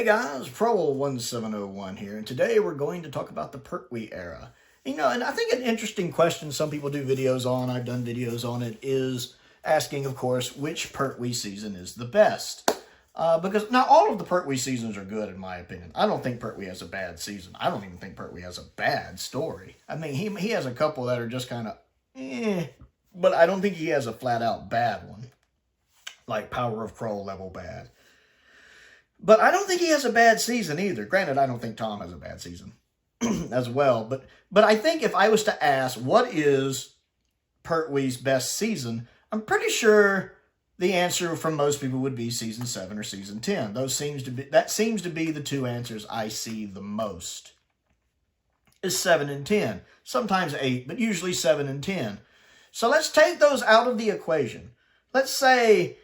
Hey guys, Prowl 1701 here, and today we're going to talk about the Pertwee era. You know, and I think an interesting question some people do videos on, I've done videos on it, is asking, of course, which Pertwee season is the best. Because not all of the Pertwee seasons are good, in my opinion. I don't think Pertwee has a bad season. I don't even think Pertwee has a bad story. I mean, he has a couple that are just kind of, but I don't think he has a flat-out bad one. Like Power of Prowl level bad. But I don't think he has a bad season either. Granted, I don't think Tom has a bad season as well. But I think if I was to ask, what is Pertwee's best season, I'm pretty sure the answer from most people would be season 7 or season 10. That seems to be the two answers I see the most. Is 7 and 10. Sometimes 8, but usually 7 and 10. So let's take those out of the equation. Let's say,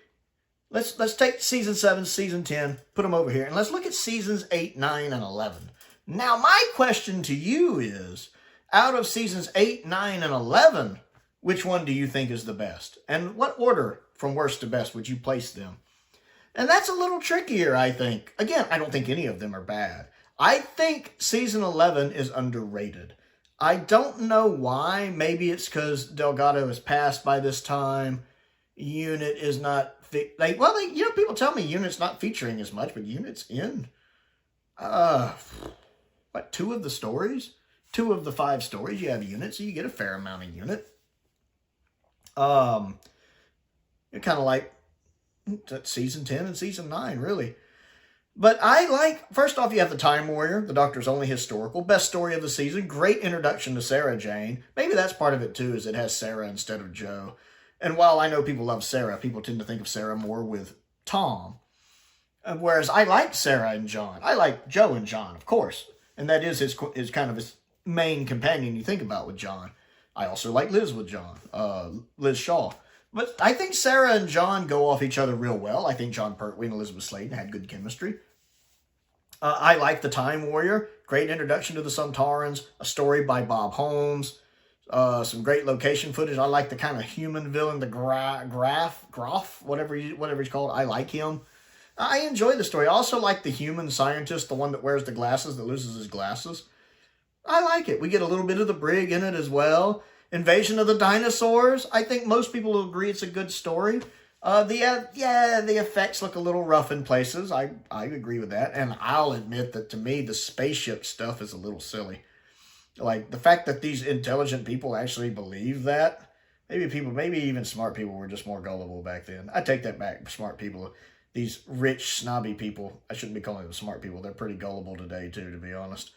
let's take season 7, season 10, put them over here, and let's look at seasons 8, 9, and 11. Now, my question to you is, out of seasons 8, 9, and 11, which one do you think is the best? And what order from worst to best would you place them? And that's a little trickier, I think. Again, I don't think any of them are bad. I think season 11 is underrated. I don't know why. Maybe it's because Delgado is passed by this time. Unit is not, people tell me Unit's not featuring as much, but Unit's in, 2 of the stories? 2 of the 5 stories you have Unit, so you get a fair amount of Unit. You're kind of like season 10 and season 9, really. But I like, first off, you have the Time Warrior, the Doctor's only historical, best story of the season, great introduction to Sarah Jane. Maybe that's part of it too, is it has Sarah instead of Joe. And while I know people love Sarah, people tend to think of Sarah more with Tom. Whereas I like Sarah and John. I like Joe and John, of course. And that is his kind of his main companion you think about with John. I also like Liz with John, Liz Shaw. But I think Sarah and John go off each other real well. I think John Pertwee and Elizabeth Sladen had good chemistry. I like the Time Warrior. Great introduction to the Suntarans. A story by Bob Holmes. Some great location footage. I like the kind of human villain, the Groff, whatever he's called. I like him. I enjoy the story. I also like the human scientist, the one that wears the glasses, that loses his glasses. I like it. We get a little bit of the brig in it as well. Invasion of the Dinosaurs. I think most people will agree it's a good story. The effects look a little rough in places. I agree with that. And I'll admit that to me, the spaceship stuff is a little silly. Like, the fact that these intelligent people actually believe that, maybe even smart people were just more gullible back then. I take that back, smart people. These rich, snobby people, I shouldn't be calling them smart people. They're pretty gullible today, too, to be honest.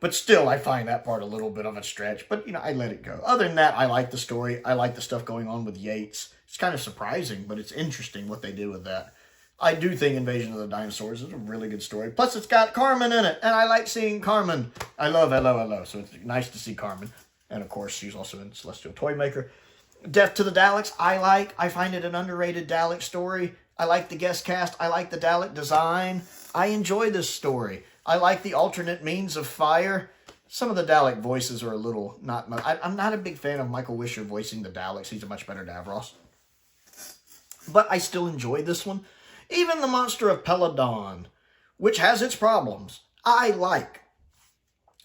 But still, I find that part a little bit of a stretch. But, I let it go. Other than that, I like the story. I like the stuff going on with Yates. It's kind of surprising, but it's interesting what they do with that. I do think Invasion of the Dinosaurs is a really good story. Plus, it's got Carmen in it, and I like seeing Carmen. I love Hello, so it's nice to see Carmen. And, of course, she's also in Celestial Toymaker. Death to the Daleks, I find it an underrated Dalek story. I like the guest cast. I like the Dalek design. I enjoy this story. I like the alternate means of fire. Some of the Dalek voices are a little not much. I'm not a big fan of Michael Wisher voicing the Daleks. He's a much better Davros. But I still enjoy this one. Even the Monster of Peladon, which has its problems, I like.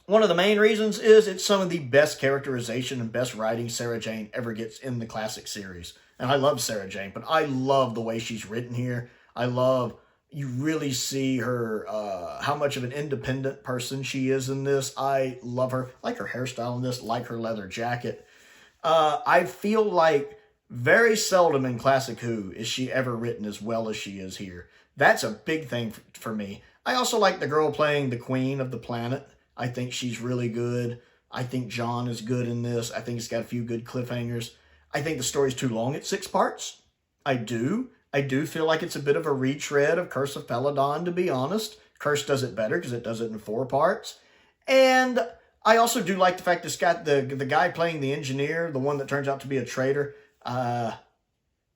One of the main reasons is it's some of the best characterization and best writing Sarah Jane ever gets in the classic series. And I love Sarah Jane, but I love the way she's written here. You really see her, how much of an independent person she is in this. I love her. I like her hairstyle in this, like her leather jacket. I feel like very seldom in Classic Who is she ever written as well as she is here. That's a big thing for me. I also like the girl playing the queen of the planet. I think she's really good. I think John is good in this. I think it's got a few good cliffhangers. I think the story's too long at 6 parts. I do feel like it's a bit of a retread of Curse of Peladon, to be honest. Curse does it better because it does it in 4 parts. And I also do like the fact it's got the guy playing the engineer, the one that turns out to be a traitor. I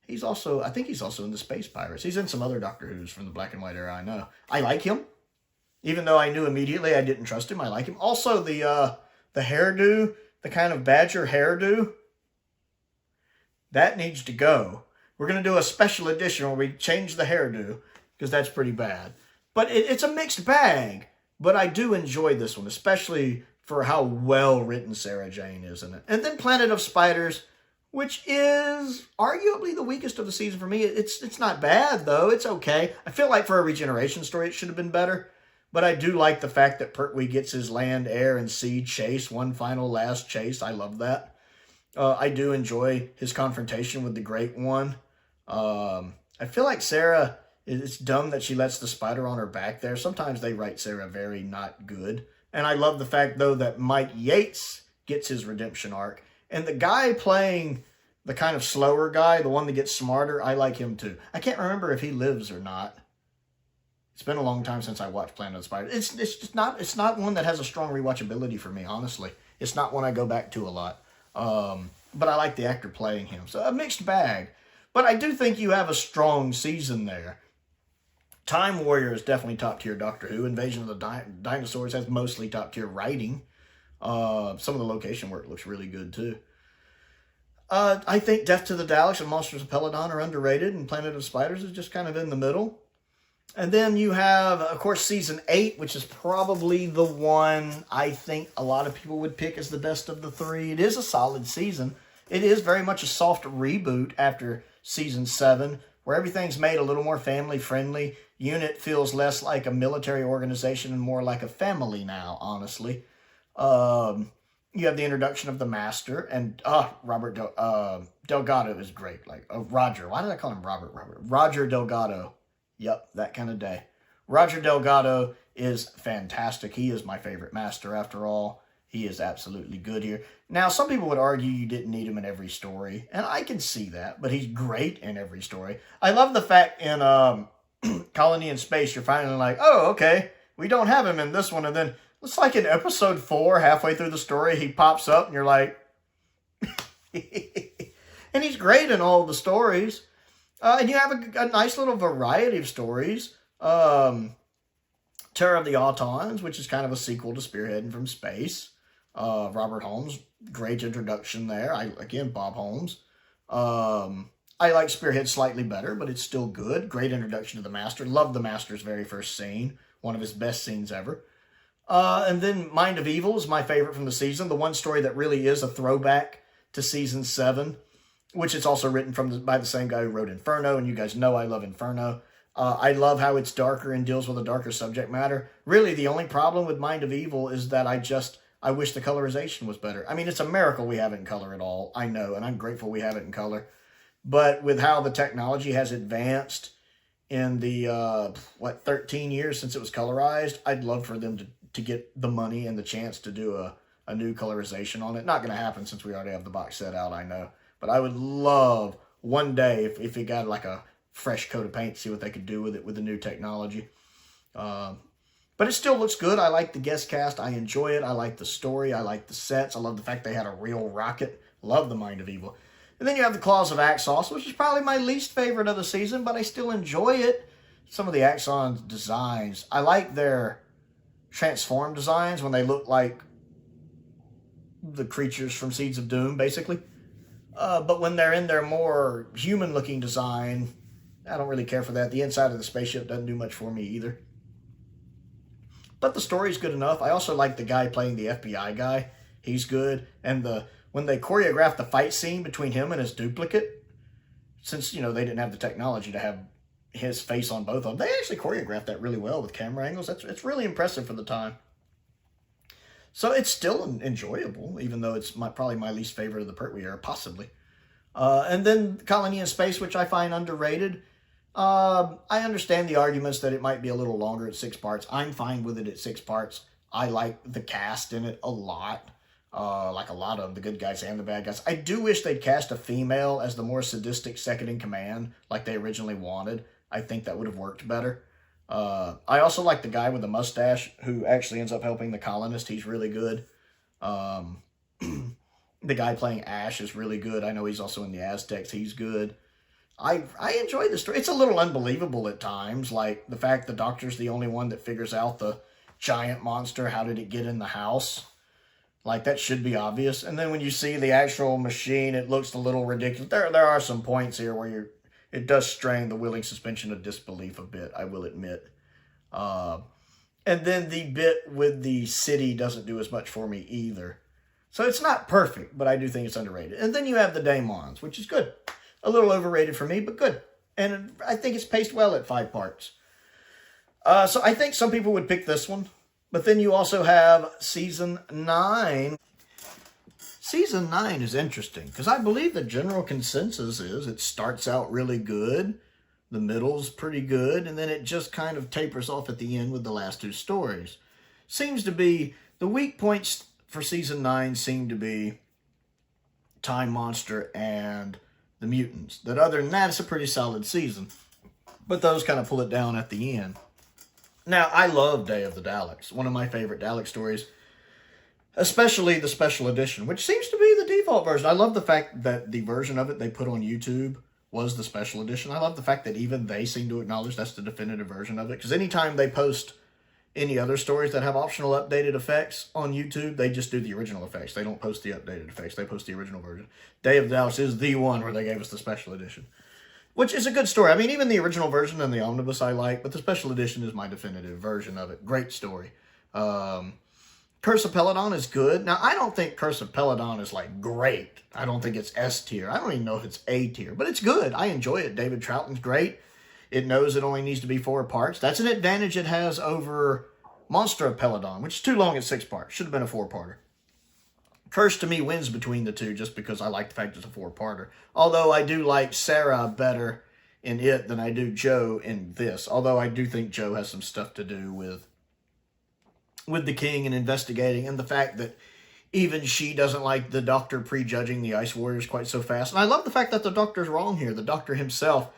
think he's also in the Space Pirates. He's in some other Doctor Who's from the black and white era, I know. I like him. Even though I knew immediately I didn't trust him, I like him. Also, the hairdo, the kind of badger hairdo, that needs to go. We're going to do a special edition where we change the hairdo, because that's pretty bad. But it's a mixed bag. But I do enjoy this one, especially for how well written Sarah Jane is in it. And then Planet of Spiders, which is arguably the weakest of the season for me. It's not bad, though. It's okay. I feel like for a regeneration story, it should have been better. But I do like the fact that Pertwee gets his land, air, and sea chase, one final last chase. I love that. I do enjoy his confrontation with the Great One. I feel like Sarah, it's dumb that she lets the spider on her back there. Sometimes they write Sarah very not good. And I love the fact, though, that Mike Yates gets his redemption arc. And the guy playing the kind of slower guy, the one that gets smarter, I like him too. I can't remember if he lives or not. It's been a long time since I watched Planet of the Spider. It's just it's not one that has a strong rewatchability for me, honestly. It's not one I go back to a lot. But I like the actor playing him. So a mixed bag. But I do think you have a strong season there. Time Warrior is definitely top tier Doctor Who. Invasion of the Dinosaurs has mostly top tier writing. Some of the location work looks really good too. I think Death to the Daleks and Monsters of Peladon are underrated, and Planet of Spiders is just kind of in the middle. And then you have, of course, Season 8, which is probably the one I think a lot of people would pick as the best of the three. It is a solid season. It is very much a soft reboot after Season 7, where everything's made a little more family-friendly. Unit feels less like a military organization and more like a family now, honestly. You have the introduction of the Master, and Robert Delgado is great. Like Roger. Why did I call him Robert? Roger Delgado. Yep, that kind of day. Roger Delgado is fantastic. He is my favorite Master, after all. He is absolutely good here. Now, some people would argue you didn't need him in every story, and I can see that, but he's great in every story. I love the fact in Colony in Space, you're finally like, oh, okay, we don't have him in this one, and then it's like in episode 4, halfway through the story, he pops up, and you're like... And he's great in all the stories. And you have a nice little variety of stories. Terror of the Autons, which is kind of a sequel to Spearheading from Space. Robert Holmes, great introduction there. Bob Holmes. I like Spearhead slightly better, but it's still good. Great introduction to the Master. Love the Master's very first scene. One of his best scenes ever. And then Mind of Evil is my favorite from the season. The one story that really is a throwback to Season 7. Which it's also written by the same guy who wrote Inferno, and you guys know I love Inferno. I love how it's darker and deals with a darker subject matter. Really, the only problem with Mind of Evil is that I wish the colorization was better. I mean, it's a miracle we have it in color at all, I know, and I'm grateful we have it in color. But with how the technology has advanced in the, 13 years since it was colorized, I'd love for them to get the money and the chance to do a new colorization on it. Not going to happen since we already have the box set out, I know. But I would love one day if it got like a fresh coat of paint, see what they could do with it with the new technology. But it still looks good. I like the guest cast. I enjoy it. I like the story. I like the sets. I love the fact they had a real rocket. Love the Mind of Evil. And then you have the Claws of Axos, which is probably my least favorite of the season, but I still enjoy it. Some of the Axon's designs. I like their transform designs when they look like the creatures from Seeds of Doom, basically. But when they're in their more human-looking design, I don't really care for that. The inside of the spaceship doesn't do much for me either. But the story's good enough. I also like the guy playing the FBI guy. He's good. And when they choreographed the fight scene between him and his duplicate, since, they didn't have the technology to have his face on both of them, they actually choreographed that really well with camera angles. It's really impressive for the time. So it's still enjoyable, even though it's probably my least favorite of the Pertwee era, possibly. And then Colony in Space, which I find underrated. I understand the arguments that it might be a little longer at 6 parts. I'm fine with it at 6 parts. I like the cast in it a lot. Like a lot of them, the good guys and the bad guys. I do wish they'd cast a female as the more sadistic second in command, like they originally wanted. I think that would have worked better. I also like the guy with the mustache who actually ends up helping the colonist. He's really good. The guy playing Ash is really good. I know he's also in the Aztecs. He's good. I enjoy the story. It's a little unbelievable at times, like the fact the Doctor's the only one that figures out the giant monster. How did it get in the house? Like, that should be obvious. And then when you see the actual machine, it looks a little ridiculous. There are some points here where it does strain the willing suspension of disbelief a bit, I will admit. And then the bit with the city doesn't do as much for me either. So it's not perfect, but I do think it's underrated. And then you have the Daemons, which is good. A little overrated for me, but good. And I think it's paced well at 5 parts. So I think some people would pick this one. But then you also have Season 9. Season 9 is interesting, because I believe the general consensus is it starts out really good, the middle's pretty good, and then it just kind of tapers off at the end with the last 2 stories. Seems to be, the weak points for Season 9 seem to be Time Monster and the Mutants. That other than that, it's a pretty solid season. But those kind of pull it down at the end. Now, I love Day of the Daleks. One of my favorite Dalek stories. Especially the special edition, which seems to be the default version. I love the fact that the version of it they put on YouTube was the special edition. I love the fact that even they seem to acknowledge that's the definitive version of it. Because anytime they post any other stories that have optional updated effects on YouTube, they just do the original effects. They don't post the updated effects. They post the original version. Day of the Daleks is the one where they gave us the special edition. Which is a good story. I mean, even the original version and the omnibus I like, but the special edition is my definitive version of it. Great story. Curse of Peladon is good. Now, I don't think Curse of Peladon is, like, great. I don't think it's S tier. I don't even know if it's A tier, but it's good. I enjoy it. David Troughton's great. It knows it only needs to be 4 parts. That's an advantage it has over Monster of Peladon, which is too long at 6 parts. Should have been a 4-parter. Curse, to me, wins between the two just because I like the fact it's a 4-parter. Although I do like Sarah better in it than I do Joe in this. Although I do think Joe has some stuff to do with the king and investigating, and the fact that even she doesn't like the Doctor prejudging the Ice Warriors quite so fast. And I love the fact that the Doctor's wrong here. The Doctor himself,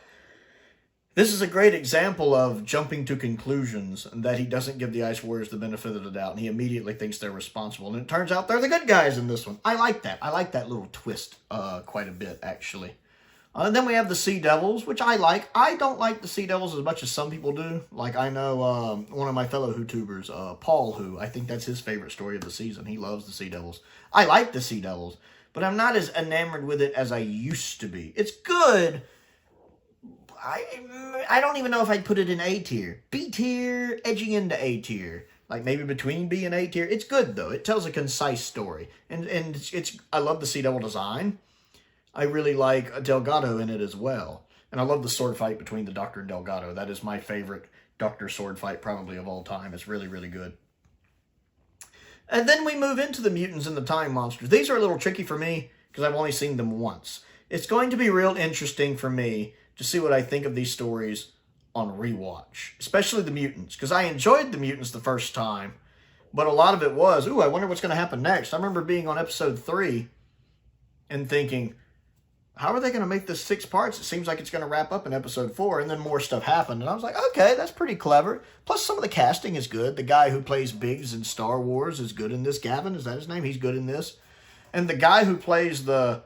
this is a great example of jumping to conclusions, and that he doesn't give the Ice Warriors the benefit of the doubt, and he immediately thinks they're responsible. And it turns out they're the good guys in this one. I like that. I like that little twist quite a bit, actually. And then we have the Sea Devils, which I like. I don't like the Sea Devils as much as some people do. Like, I know one of my fellow YouTubers, Paul, who I think that's his favorite story of the season. He loves the Sea Devils. I like the Sea Devils, but I'm not as enamored with it as I used to be. It's good. I don't even know if I'd put it in A tier. B tier, edging into A tier. Like, maybe between B and A tier. It's good, though. It tells a concise story. And I love the Sea Devil design. I really like Delgado in it as well. And I love the sword fight between the Doctor and Delgado. That is my favorite Doctor sword fight probably of all time. It's really, really good. And then we move into the Mutants and the Time Monsters. These are a little tricky for me because I've only seen them once. It's going to be real interesting for me to see what I think of these stories on rewatch. Especially the Mutants. Because I enjoyed the Mutants the first time. But a lot of it was, ooh, I wonder what's going to happen next. I remember being on episode 3 and thinking, how are they going to make this 6 parts? It seems like it's going to wrap up in episode 4, and then more stuff happened. And I was like, okay, that's pretty clever. Plus, some of the casting is good. The guy who plays Biggs in Star Wars is good in this. Gavin, is that his name? He's good in this. And the guy who plays the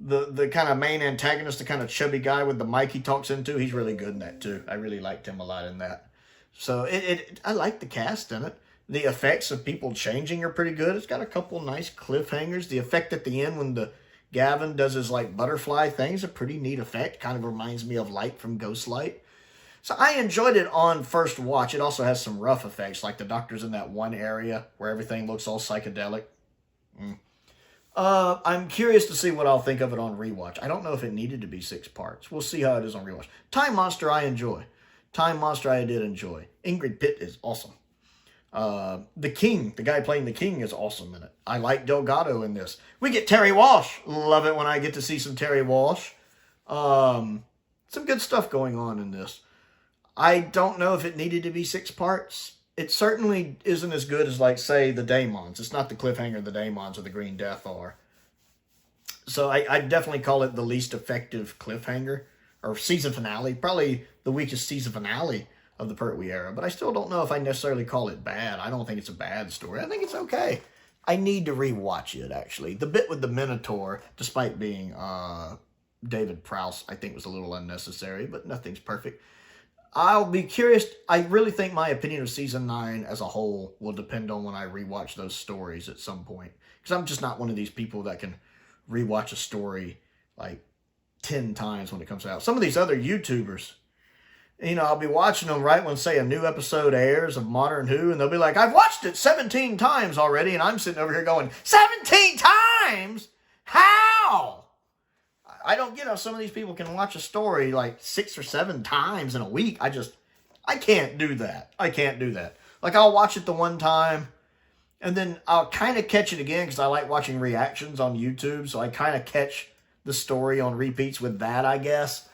kind of main antagonist, the kind of chubby guy with the mic he talks into, he's really good in that, too. I really liked him a lot in that. So, I like the cast in it. The effects of people changing are pretty good. It's got a couple nice cliffhangers. The effect at the end when the Gavin does his, like, butterfly thing is a pretty neat effect. Kind of reminds me of Light from Ghostlight. So I enjoyed it on first watch. It also has some rough effects, like the Doctor's in that one area where everything looks all psychedelic. I'm curious to see what I'll think of it on rewatch. I don't know if it needed to be 6 parts. We'll see how it is on rewatch. Time Monster I enjoy. Time Monster I did enjoy. Ingrid Pitt is awesome. The King, the guy playing the King, is awesome in it. I like Delgado in this. We get Terry Walsh. Love it when I get to see some Terry Walsh. Some good stuff going on in this. I don't know if it needed to be 6 parts. It certainly isn't as good as, like, say, the Daemons. It's not the cliffhanger the Daemons or the Green Death are. So I'd definitely call it the least effective cliffhanger, or season finale. Probably the weakest season finale of the Pertwee era. But I still don't know if I necessarily call it bad. I don't think it's a bad story. I think it's okay. I need to rewatch it, actually. The bit with the Minotaur, despite being David Prowse, I think was a little unnecessary, but nothing's perfect. I'll be curious. I really think my opinion of Season 9 as a whole will depend on when I rewatch those stories at some point. Because I'm just not one of these people that can rewatch a story like 10 times when it comes out. Some of these other YouTubers, You know, I'll be watching them right when, say, a new episode airs of Modern Who, and they'll be like, I've watched it 17 times already, and I'm sitting over here going, 17 times? How? I don't get how some of these people can watch a story like 6 or 7 times in a week. I can't do that. I can't do that. Like, I'll watch it the one time, and then I'll kind of catch it again because I like watching reactions on YouTube, so I kind of catch the story on repeats with that, I guess.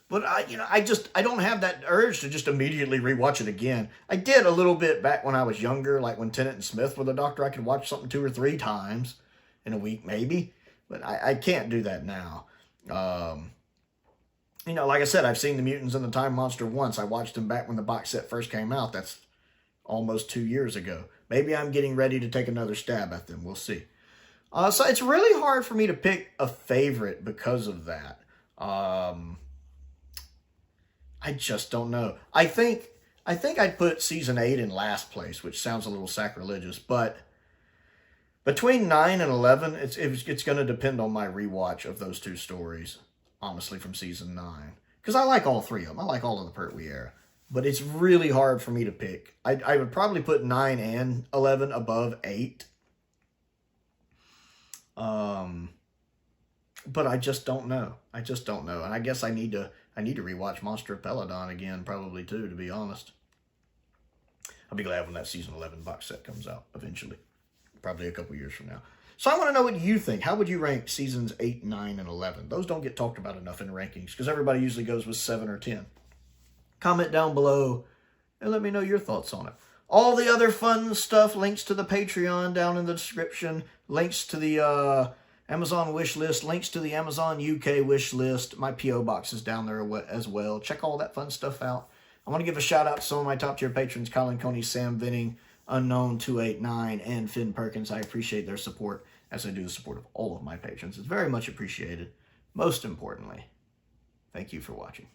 But I don't have that urge to just immediately rewatch it again. I did a little bit back when I was younger, like when Tennant and Smith were the Doctor. I could watch something 2 or 3 times in a week, maybe. But I can't do that now. You know, like I said, I've seen The Mutants and the Time Monster once. I watched them back when the box set first came out. That's almost 2 years ago. Maybe I'm getting ready to take another stab at them. We'll see. So it's really hard for me to pick a favorite because of that. I just don't know. I think I'd put season 8 in last place, which sounds a little sacrilegious, but between 9 and 11, it's going to depend on my rewatch of those 2 stories, honestly, from season 9. Because I like all 3 of them. I like all of the Pertwee era. But it's really hard for me to pick. I would probably put 9 and 11 above 8. But I just don't know. I just don't know. And I guess I need to rewatch Monster of Peladon again, probably too, to be honest. I'll be glad when that season 11 box set comes out eventually. Probably a couple years from now. So I want to know what you think. How would you rank seasons 8, 9, and 11? Those don't get talked about enough in rankings because everybody usually goes with 7 or 10. Comment down below and let me know your thoughts on it. All the other fun stuff, links to the Patreon down in the description, links to the Amazon wish list, links to the Amazon UK wish list. My P.O. box is down there as well. Check all that fun stuff out. I want to give a shout out to some of my top tier patrons, Colin Coney, Sam Venning, Unknown289, and Finn Perkins. I appreciate their support as I do the support of all of my patrons. It's very much appreciated. Most importantly, thank you for watching.